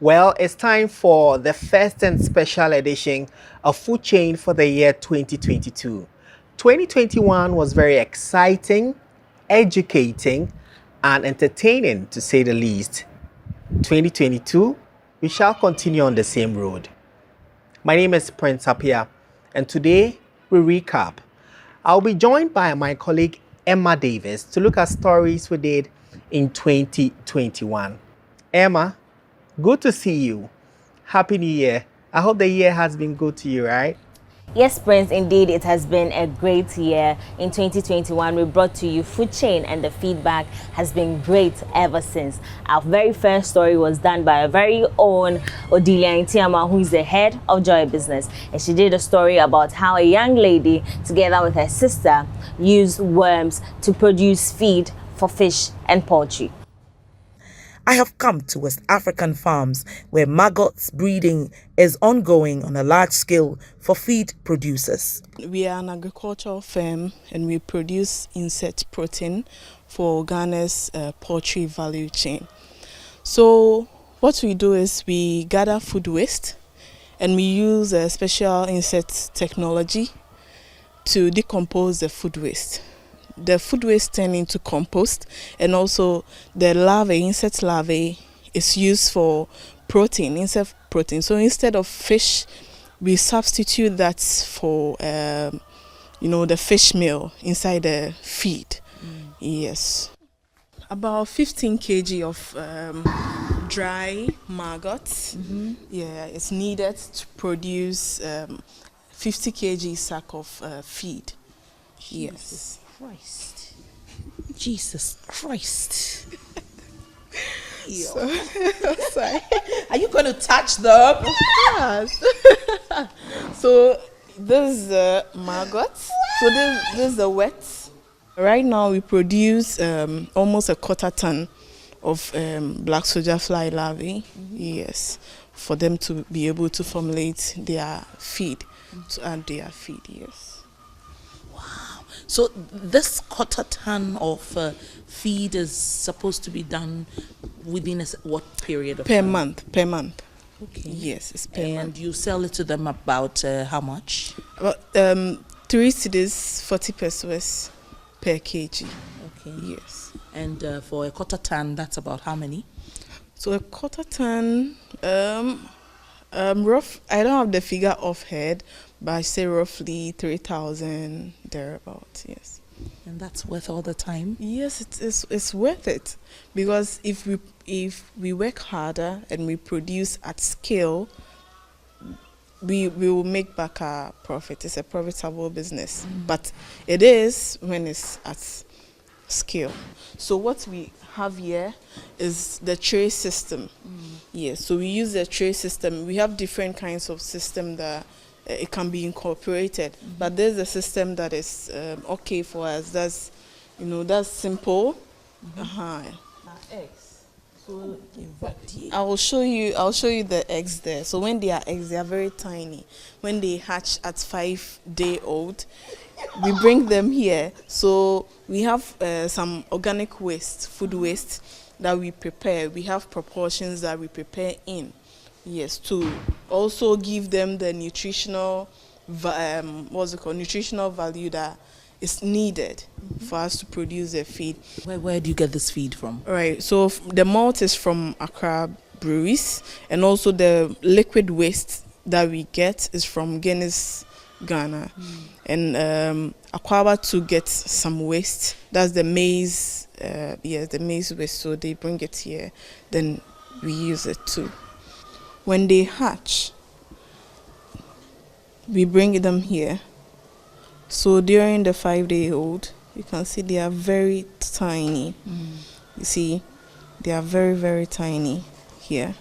Well, it's time for the first and special edition of Food Chain for the year 2022. 2021 was very exciting, educating, and entertaining to say the least. 2022, we shall continue on the same road. My name is Prince Apia, and today we recap. I'll be joined by my colleague Emma Davis to look at stories we did in 2021. Emma, good to see you. Happy New Year. I hope the year has been good to you, right? Yes, Prince, indeed, it has been a great year. In 2021, we brought to you Food Chain, and the feedback has been great ever since. Our very first story was done by our very own Odilia Intiama, who is the head of Joy Business. And she did a story about how a young lady, together with her sister, used worms to produce feed for fish and poultry. I have come to West African farms where maggots breeding is ongoing on a large scale for feed producers. We are an agricultural firm and we produce insect protein for Ghana's poultry value chain. So what we do is we gather food waste and we use a special insect technology to decompose the food waste. The food waste turn into compost, and also the larvae, insect larvae, is used for protein, insect protein. So instead of fish, we substitute that for the fish meal inside the feed. Yes, about 15 kg of dry maggots. Yeah, it's needed to produce 50 kg sack of feed. Yes. Christ. Jesus Christ. Sorry. Are you going to touch them? Yes. So this is the maggots. So this is the wet. Right now we produce almost a quarter ton of black soldier fly larvae. Yes, for them to be able to formulate their feed, to add their feed. Yes. So this quarter ton of feed is supposed to be done within what period of time? Per month. Okay. Yes, it's per And month. you sell it to them about how much? About 3 cedis, 40 pesos per kg. Okay. Yes. And for a quarter ton, that's about how many? So a quarter ton, rough. I don't have the figure offhand, but I say roughly 3,000 thereabout. Yes. And that's worth all the time? Yes, it's worth it, because if we work harder and we produce at scale, we will make back our profit. It's a profitable business, but it is when it's at scale. So what we have here is the tray system. Yes, so we use the tray system. We have different kinds of system that it can be incorporated, but there's a system that is okay for us. That's simple. Eggs. So I'll show you the eggs there. So when they are eggs, they are very tiny. When they hatch at 5-day-old, we bring them here. So we have some organic waste, food waste that we prepare. We have proportions that we prepare in. Yes, to also give them the nutritional nutritional value that is needed for us to produce the feed. Where do you get this feed from? All right, so the malt is from Accra breweries, and also the liquid waste that we get is from Guinness, Ghana. And Akwaba to get some waste. That's the maize, the maize waste. So they bring it here, then we use it too. When they hatch, we bring them here. So during the 5-day-old, you can see they are very tiny. You see, they are very, very tiny here.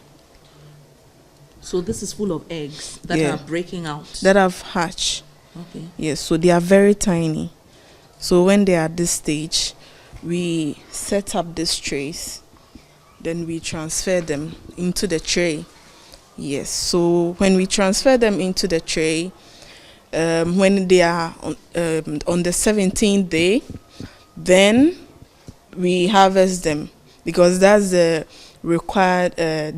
So this is full of eggs that are breaking out? That have hatched. Okay. Yes, so they are very tiny. So when they are at this stage, we set up these trays. Then we transfer them into the tray. Yes, so when we transfer them into the tray, when they are on the 17th day, then we harvest them, because that's the required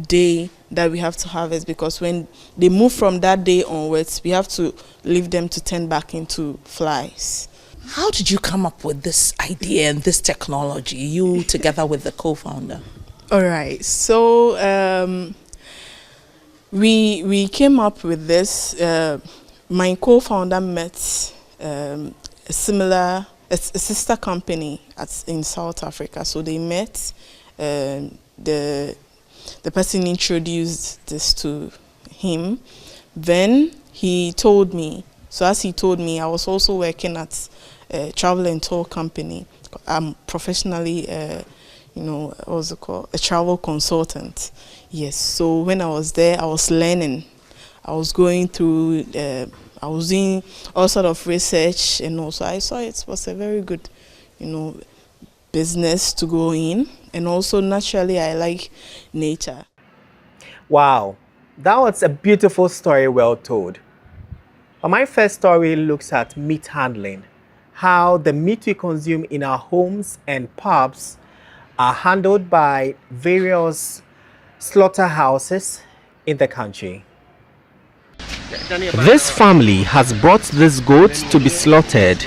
day that we have to harvest, because when they move from that day onwards, we have to leave them to turn back into flies. How did you come up with this idea and this technology, you together with the co-founder? All right, so we came up with this. My co-founder met a sister company in South Africa. So they met. The person introduced this to him. Then he told me. So as he told me, I was also working at a travel and tour company. I'm professionally, what's it called? A travel consultant. Yes. So when I was there, I was learning. I was going through. I was doing all sort of research, and also I saw it was a very good, business to go in. And also naturally, I like nature. Wow, that was a beautiful story, well told. But my first story looks at meat handling, how the meat we consume in our homes and pubs are handled by various slaughterhouses in the country. This family has brought this goat to be slaughtered.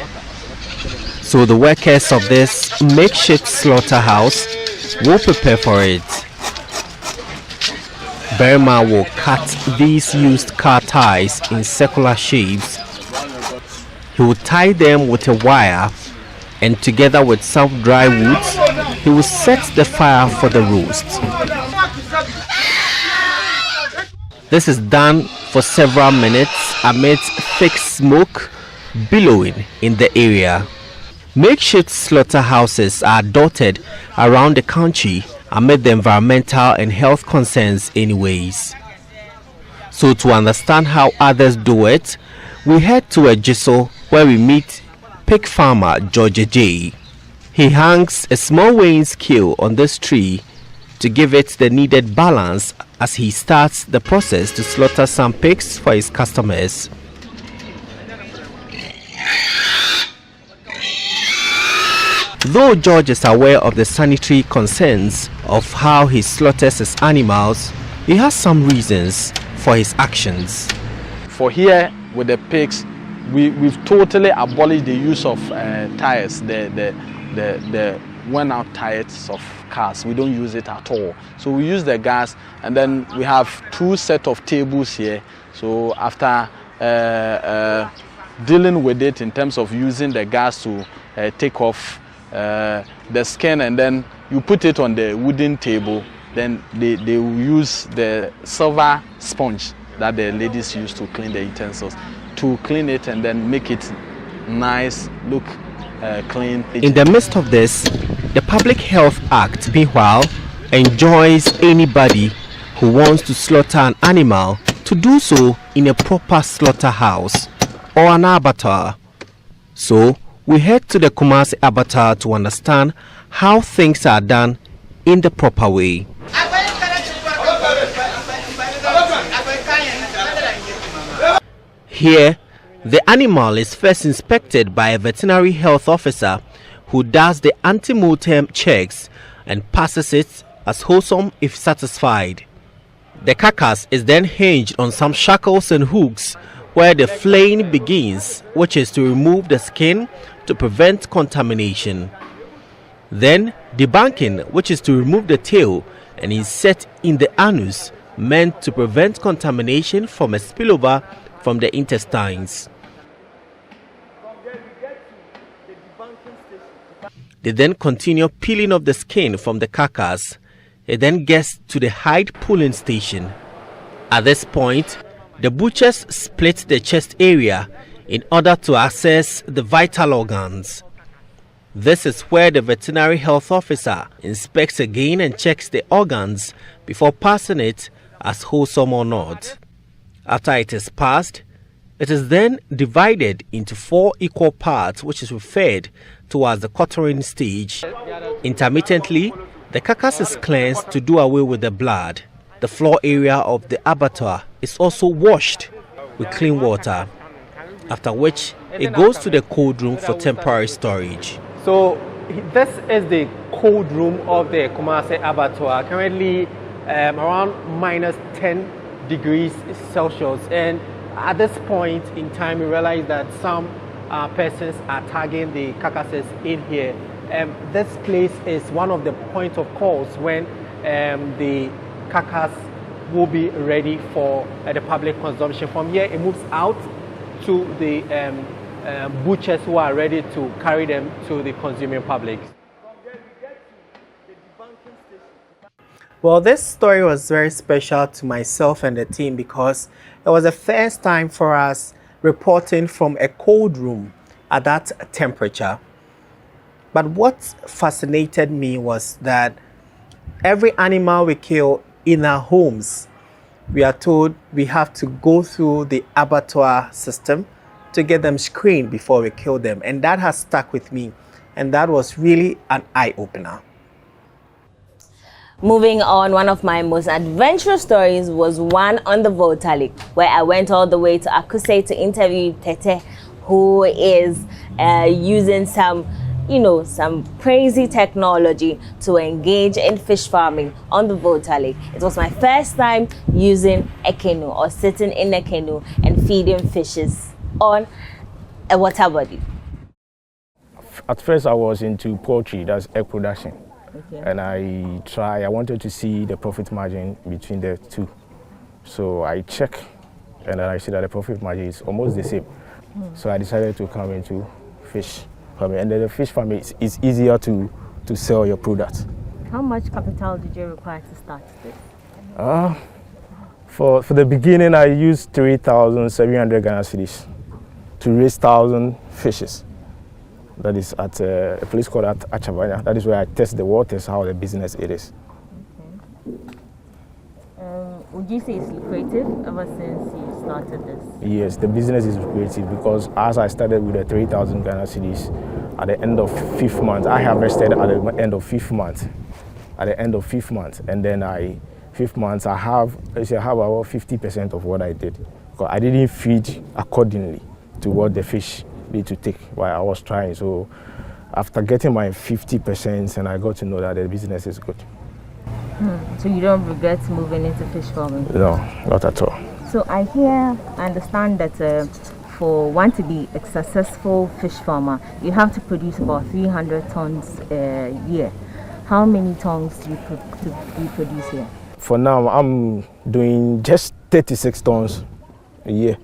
So the workers of this makeshift slaughterhouse will prepare for it. Berma will cut these used car ties in circular shapes. He will tie them with a wire, and together with some dry wood, he will set the fire for the roast. This is done for several minutes amidst thick smoke billowing in the area. Makeshift slaughterhouses are dotted around the country amid the environmental and health concerns anyways. So to understand how others do it, we head to a Ejiso where we meet pig farmer George J. He hangs a small weighing scale on this tree to give it the needed balance as he starts the process to slaughter some pigs for his customers. Though George is aware of the sanitary concerns of how he slaughters his animals, he has some reasons for his actions. For here with the pigs, we've totally abolished the use of tires, the worn-out tires of cars. We don't use it at all. So we use the gas, and then we have 2 sets of tables here. So after dealing with it in terms of using the gas to take off the skin, and then you put it on the wooden table, then they will use the silver sponge that the ladies use to clean the utensils, to clean it and then make it nice, look clean. In the midst of this, the Public Health Act, meanwhile, enjoins anybody who wants to slaughter an animal to do so in a proper slaughterhouse or an abattoir. So we head to the Kumasi abattoir to understand how things are done in the proper way. Here, the animal is first inspected by a veterinary health officer who does the ante-mortem checks and passes it as wholesome if satisfied. The carcass is then hinged on some shackles and hooks where the flaying begins, which is to remove the skin to prevent contamination. Then debunking, which is to remove the tail and insert in the anus, meant to prevent contamination from a spillover from the intestines. They then continue peeling off the skin from the carcass. It then gets to the hide pulling station. At this point, the butchers split the chest area in order to access the vital organs. This is where the veterinary health officer inspects again and checks the organs before passing it as wholesome or not. After it is passed, it is then divided into 4 equal parts, which is referred to as the quartering stage. Intermittently, the carcass is cleansed to do away with the blood. The floor area of the abattoir is also washed with clean water, after which it goes to the cold room for temporary storage. So this is the cold room of the Kumasi Abattoir, currently around minus 10 degrees Celsius. And at this point in time, we realize that some persons are tagging the carcasses in here. This place is one of the points of calls when the carcass will be ready for the public consumption. From here, it moves out to the butchers who are ready to carry them to the consuming public. Well, this story was very special to myself and the team because it was the first time for us reporting from a cold room at that temperature. But what fascinated me was that every animal we kill in our homes, we are told we have to go through the abattoir system to get them screened before we kill them. And that has stuck with me. And that was really an eye-opener. Moving on, one of my most adventurous stories was one on the Volta Lake, where I went all the way to Akuse to interview Tete, who is using some crazy technology to engage in fish farming on the Volta Lake. It was my first time using a canoe or sitting in a canoe and feeding fishes on a water body. At first I was into poultry, that's egg production. Okay. And I wanted to see the profit margin between the two. So I checked and then I see that the profit margin is almost the same. So I decided to come into fish farming. And then the fish farming is easier to sell your product. How much capital did you require to start this? For the beginning, I used 3,700 Ghana cedis to raise 1,000 fishes. That is at a place called Achavanya. That is where I test the waters, how the business it is. Okay. Would you say it's lucrative ever since you started this? Yes, the business is lucrative because as I started with the 3,000 Ghana cedis, at the end of 5th month, I harvested at the end of 5th month. At the end of 5th month, and then 5th month, I have about 50% of what I did. Because I didn't feed accordingly to what the fish need to take while I was trying. So after getting my 50%, and I got to know that the business is good. So you don't regret moving into fish farming? No, not at all. So I understand that for one to be a successful fish farmer, you have to produce about 300 tons a year. How many tons do you produce here? For now, I'm doing just 36 tons a year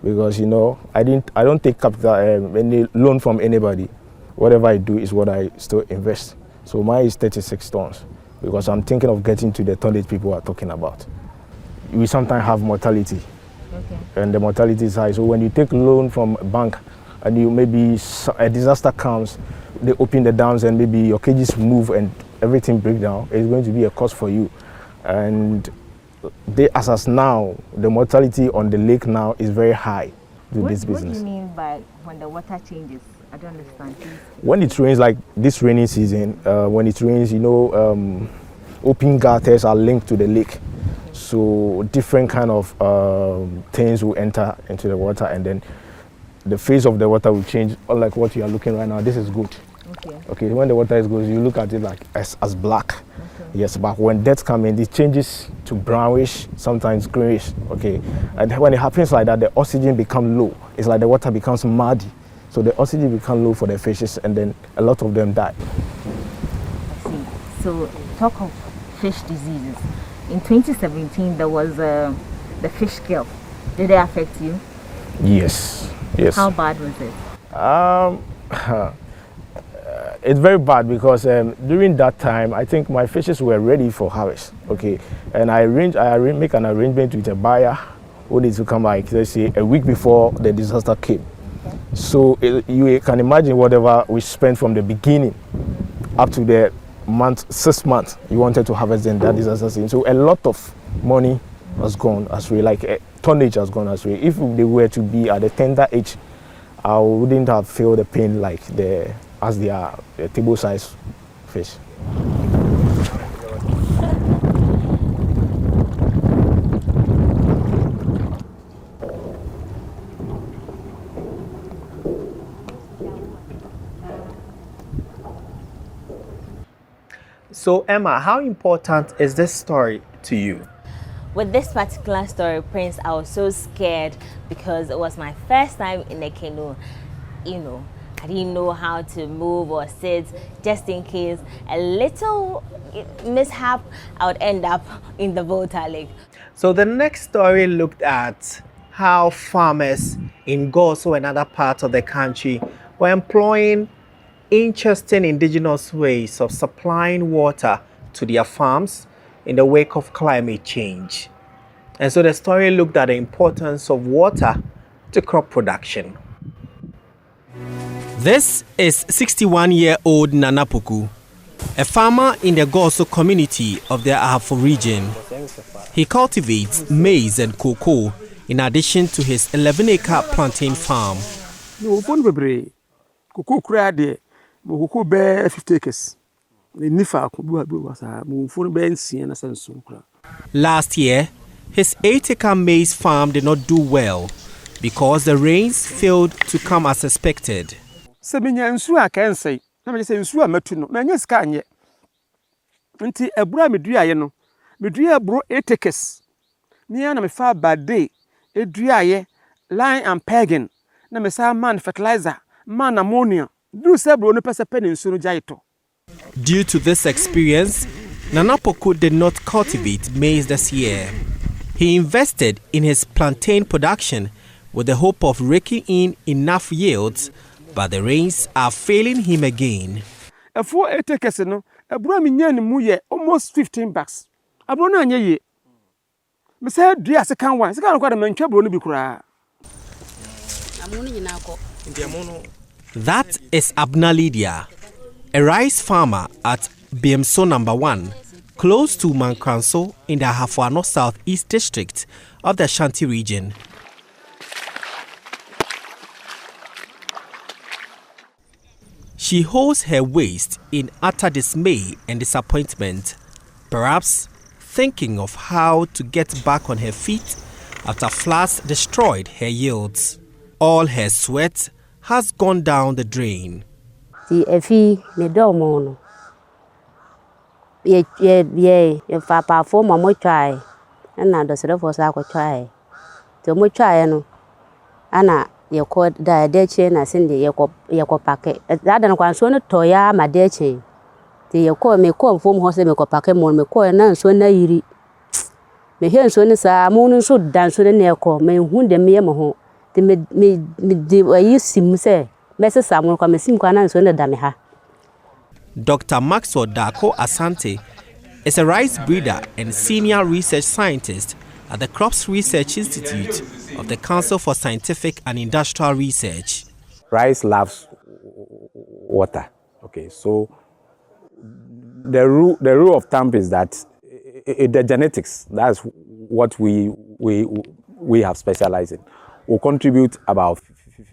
because I don't take capital any loan from anybody. Whatever I do is what I still invest. So mine is 36 tons because I'm thinking of getting to the tonnage people are talking about. We sometimes have mortality. Okay. And the mortality is high. So when you take loan from a bank and maybe a disaster comes, they open the dams and maybe your cages move and everything break down, it's going to be a cost for you. And as now, the mortality on the lake now is very high to this business. What do you mean by when the water changes? I don't understand. Please. When it rains, like this rainy season, when it rains, open gutters are linked to the lake. So different kind of things will enter into the water, and then the phase of the water will change. Unlike what you are looking right now, this is good. Okay. When the water is good, you look at it like as black. Okay. Yes, but when death comes in, it changes to brownish, sometimes grayish. Okay, and when it happens like that, the oxygen becomes low. It's like the water becomes muddy. So the oxygen becomes low for the fishes, and then a lot of them die. I see. So talk of fish diseases. In 2017, there was the fish kill. Did it affect you? Yes. How bad was it? It's very bad because during that time, I think my fishes were ready for harvest. Okay, and I make an arrangement with a buyer who needs to come, like, let's say, a week before the disaster came. So you can imagine whatever we spent from the beginning up to the 6 months you wanted to harvest in that disaster scene. So a lot of money has gone astray, like tonnage has gone astray. If they were to be at the tender age, I wouldn't have felt the pain like as they are table size fish. So, Emma, how important is this story to you? With this particular story, Prince, I was so scared because it was my first time in a canoe. You know, I didn't know how to move or sit, just in case a little mishap, I would end up in the Volta Lake. So the next story looked at how farmers in Goso and other parts of the country were employing interesting indigenous ways of supplying water to their farms in the wake of climate change. And so the story looked at the importance of water to crop production. This is 61-year-old Nana Poku, a farmer in the Goso community of the Ahafo region. He cultivates maize and cocoa in addition to his 11-acre plantain farm. Cocoa cra de cocoa bear 50 acres. Last year, his 8-acre maize farm did not do well because the rains failed to come as expected. Nti ebura meduaye no medua bro 8 acres me na me fa bade eduaye line and pegging na me sa man fertilizer man ammonia do se bro no pese pen nsu no jaito. Due to this experience, Nana Poku did not cultivate maize this year. He invested in his plantain production with the hope of raking in enough yields, but the rains are failing him again. A 8 acres no ebura me nya ni mu ye almost 15 bucks. Abro na anya ye. Me say dua se kan wan. Se kan kwa da mantwa bro no bi kura. That is Abna Lydia, a rice farmer at BMSO number 1, close to Mankranso in the Hafuano Southeast district of the Ashanti region. She holds her waist in utter dismay and disappointment, perhaps thinking of how to get back on her feet after floods destroyed her yields. All her sweat has gone down the drain. You call the deche na sindi you packet. That and one son toya my deche. The call me call from horse me ko packet mon me call na so na yiri. Me here so ni sa moon so dance so na ko me hu de me ho. The me de sim say message samon ko me sim ko na so na da me ha. Dr. Maxwell Dako Asante is a rice breeder and senior research scientist at the Crops Research Institute of the Council for Scientific and Industrial Research. Rice loves water. Okay, so the rule of thumb is that the genetics, that's what we have specialized in, will contribute about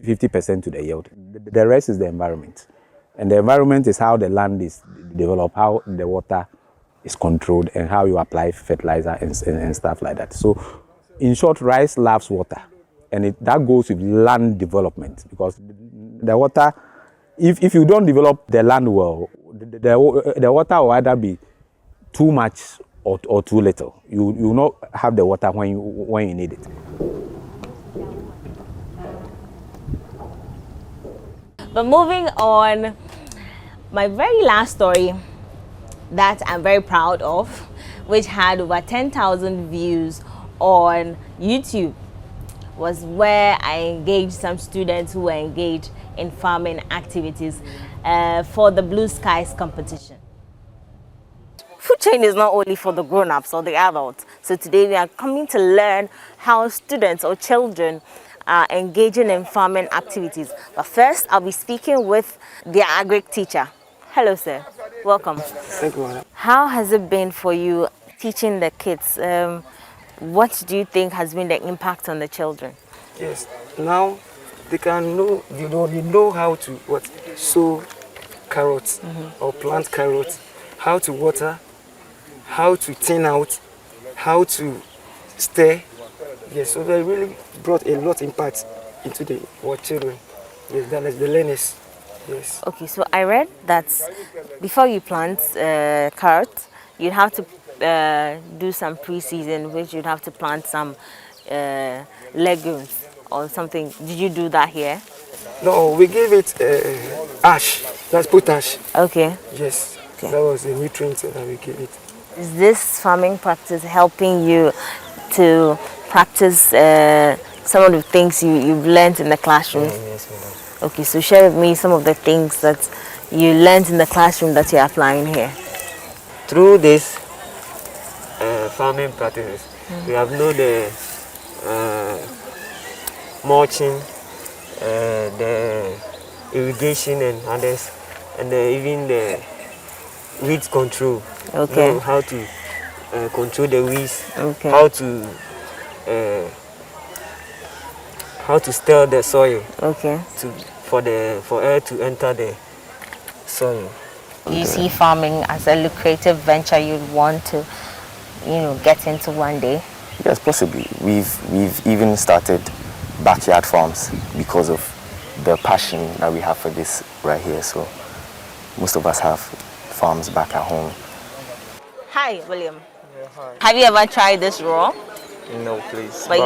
50% to the yield. The rest is the environment. And the environment is how the land is developed, how the water is controlled, and how you apply fertilizer and stuff like that. So, in short, rice loves water, and that goes with land development, because the water, if you don't develop the land well, the water will either be too much or too little. You will not have the water when you need it. But moving on, my very last story that I'm very proud of, which had over 10,000 views on YouTube, was where I engaged some students who were engaged in farming activities for the Blue Skies competition. Food chain is not only for the grown-ups or the adults. So today we are coming to learn how students or children are engaging in farming activities. But first, I'll be speaking with their agric teacher. Hello, sir. Welcome. Thank you, madam. How has it been for you teaching the kids? What do you think has been the impact on the children? Yes. Now they can know, they know how to sow carrots or plant carrots, how to water, how to thin out, how to stir. Yes, so they really brought a lot of impact into our children. Yes, that is the learners. Yes. Okay, so I read that before you plant carrot, you'd have to do some pre-season, which you'd have to plant some legumes or something. Did you do that here? No, we gave it ash. That's potash. Okay. Yes. Okay. That was the nutrient that we gave it. Is this farming practice helping you to practice some of the things you've learned in the classroom? Yes, madam. Okay, so share with me some of the things that you learned in the classroom that you're applying here. Through this farming practices, we have known the mulching, the irrigation and others, and even the weed control. Okay. Know how to control the weeds. Okay. How to stir the soil. Okay. For air to enter the soil. You see farming as a lucrative venture you'd want to, get into one day? Yes, possibly. We've even started backyard farms because of the passion that we have for this right here. So most of us have farms back at home. Hi, William. Yeah, hi. Have you ever tried this raw? No, please. But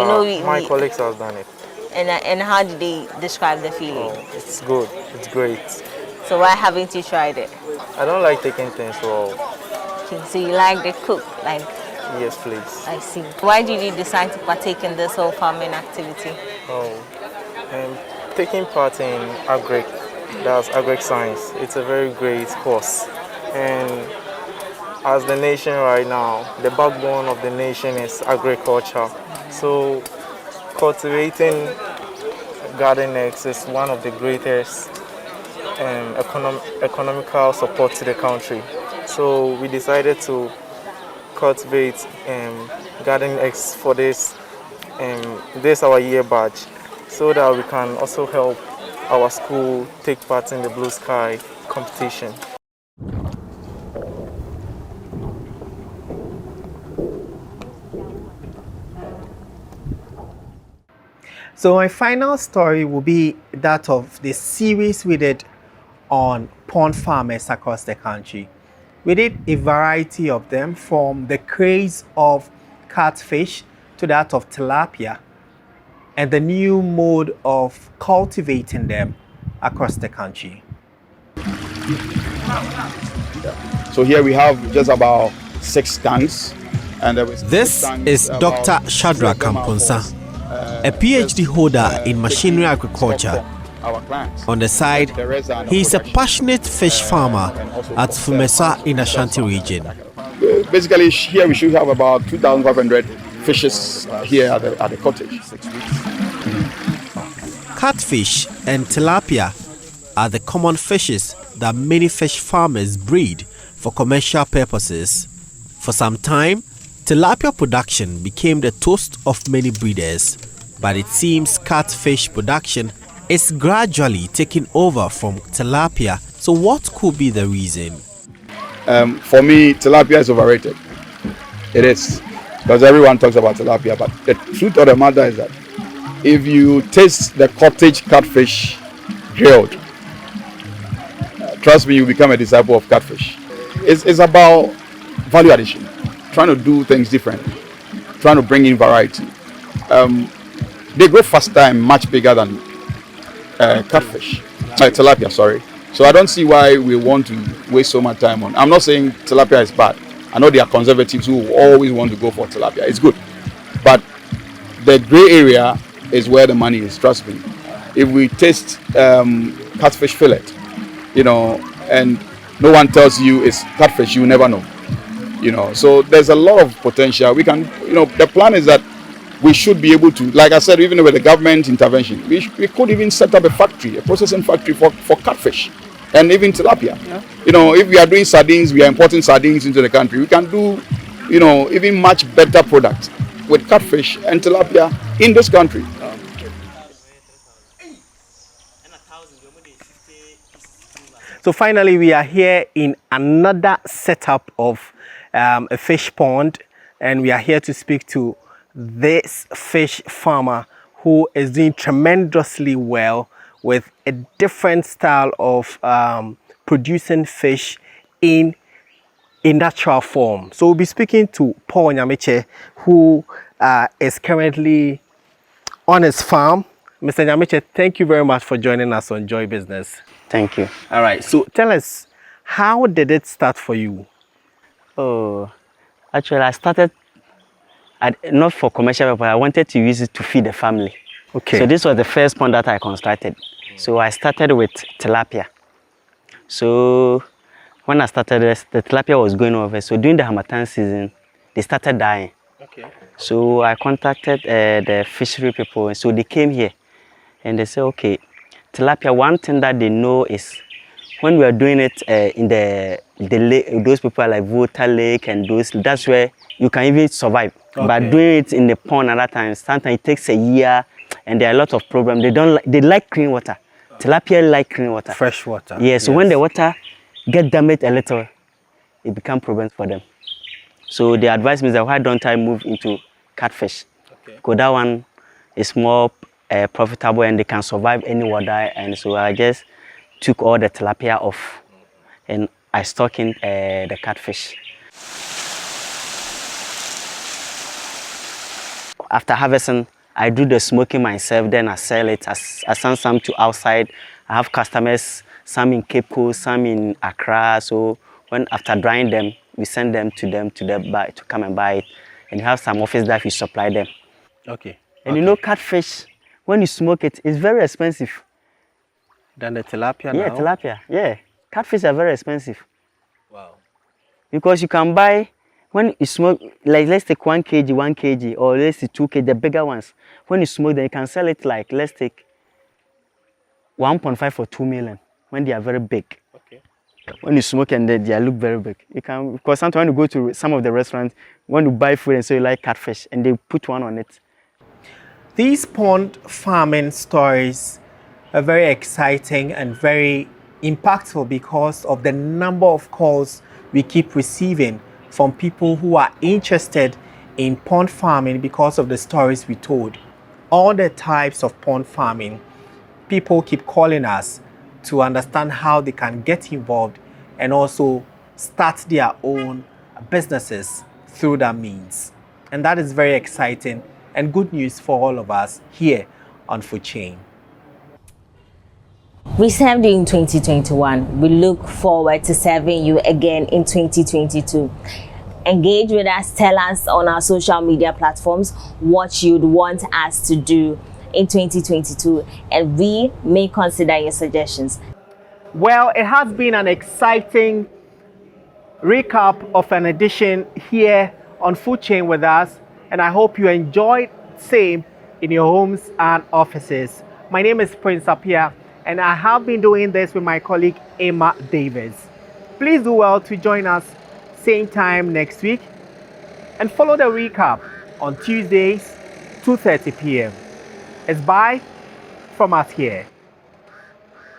my colleagues have done it. And how did they describe the feeling? Oh, it's good. It's great. So why haven't you tried it? I don't like taking things raw. Okay, so you like the cook, like? Yes, please. I see. Why did you decide to partake in this whole farming activity? Taking part in that's agric science. It's a very great course. And as the nation right now, the backbone of the nation is agriculture. So cultivating garden eggs is one of the greatest economical support to the country. So we decided to cultivate garden eggs for this our year badge, so that we can also help our school take part in the Blue Sky competition. So my final story will be that of the series we did on pond farmers across the country. We did a variety of them, from the craze of catfish to that of tilapia, and the new mode of cultivating them across the country. So here we have just about 6 tanks. And This is Dr. Shadrach Kamponsa, a PhD holder in machinery agriculture. On the side, he is a passionate fish farmer at Fumesa in Ashanti region. Basically, here we should have about 2,500 fishes here at the cottage. Catfish and tilapia are the common fishes that many fish farmers breed for commercial purposes. For some time, tilapia production became the toast of many breeders, but it seems catfish production is gradually taking over from tilapia. So what could be the reason? For me, tilapia is overrated. It is, because everyone talks about tilapia, but the truth of the matter is that if you taste the cottage catfish grilled, trust me, you become a disciple of catfish. It's about value addition, trying to do things different, trying to bring in variety. They grow faster and much bigger than catfish, tilapia, sorry. So I don't see why we want to waste so much time on. I'm not saying tilapia is bad. I know there are conservatives who always want to go for tilapia. It's good, but the gray area is where the money is. Trust me. If we taste catfish fillet, and no one tells you it's catfish, you never know. So there's a lot of potential. We can, the plan is that we should be able to, like I said, even with the government intervention, we could even set up a factory, a processing factory for catfish and even tilapia. Yeah. If we are doing sardines, we are importing sardines into the country. We can do, even much better products with catfish and tilapia in this country. So finally, we are here in another setup of a fish pond, and we are here to speak to this fish farmer who is doing tremendously well with a different style of producing fish in a natural form. So we'll be speaking to Paul Nyamiche, who is currently on his farm. Mr. Nyamiche, thank you very much for joining us on Joy Business. Thank you. All right, so tell us, how did it start for you? Oh, actually, I started not for commercial purpose. I wanted to use it to feed the family. Okay. So this was the first pond that I constructed. So I started with tilapia. So when I started this, the tilapia was going over. So during the Harmattan season, they started dying. Okay. So I contacted the fishery people. So they came here and they said, okay, tilapia, one thing that they know is when we are doing it in the lake, those people are like Volta Lake and those, that's where you can even survive. Okay. But doing it in the pond at that time, sometimes it takes a year and there are a lot of problems. They like clean water. Tilapia like clean water. Fresh water. Yeah, so when the water get damaged a little, it becomes problems for them. So they advised me that why don't I move into catfish? Okay. Because that one is more profitable and they can survive any water. And so I just took all the tilapia off and I stuck in the catfish. After harvesting, I do the smoking myself, then I sell it. I send some to outside. I have customers, some in Cape Coast, some in Accra. So when after drying them, we send them to come and buy it. And you have some office that we supply them. Okay. And you know, catfish, when you smoke it, it's very expensive. Than the tilapia Yeah, now? tilapia. Yeah, catfish are very expensive. Wow. Because you can buy, when you smoke, like let's take 1 kg, 1 kg, or let's say 2 kg, the bigger ones. When you smoke them, you can sell it like, let's take 1.5 or 2 million when they are very big. Okay. When you smoke and they look very big. You can, because sometimes when you go to some of the restaurants, when you buy food and say you like catfish, and they put one on it. These pond farming stories are very exciting and very impactful because of the number of calls we keep receiving from people who are interested in pond farming because of the stories we told. All the types of pond farming, people keep calling us to understand how they can get involved and also start their own businesses through that means. And that is very exciting and good news for all of us here on Food Chain. We served you in 2021. We look forward to serving you again in 2022. Engage with us, tell us on our social media platforms what you'd want us to do in 2022, and we may consider your suggestions. Well, it has been an exciting recap of an edition here on Food Chain with us, and I hope you enjoyed same in your homes and offices. My name is Prince Apia, and I have been doing this with my colleague Emma Davis. Please do well to join us same time next week and follow the recap on Tuesdays 2:30 p.m. It's bye from us here.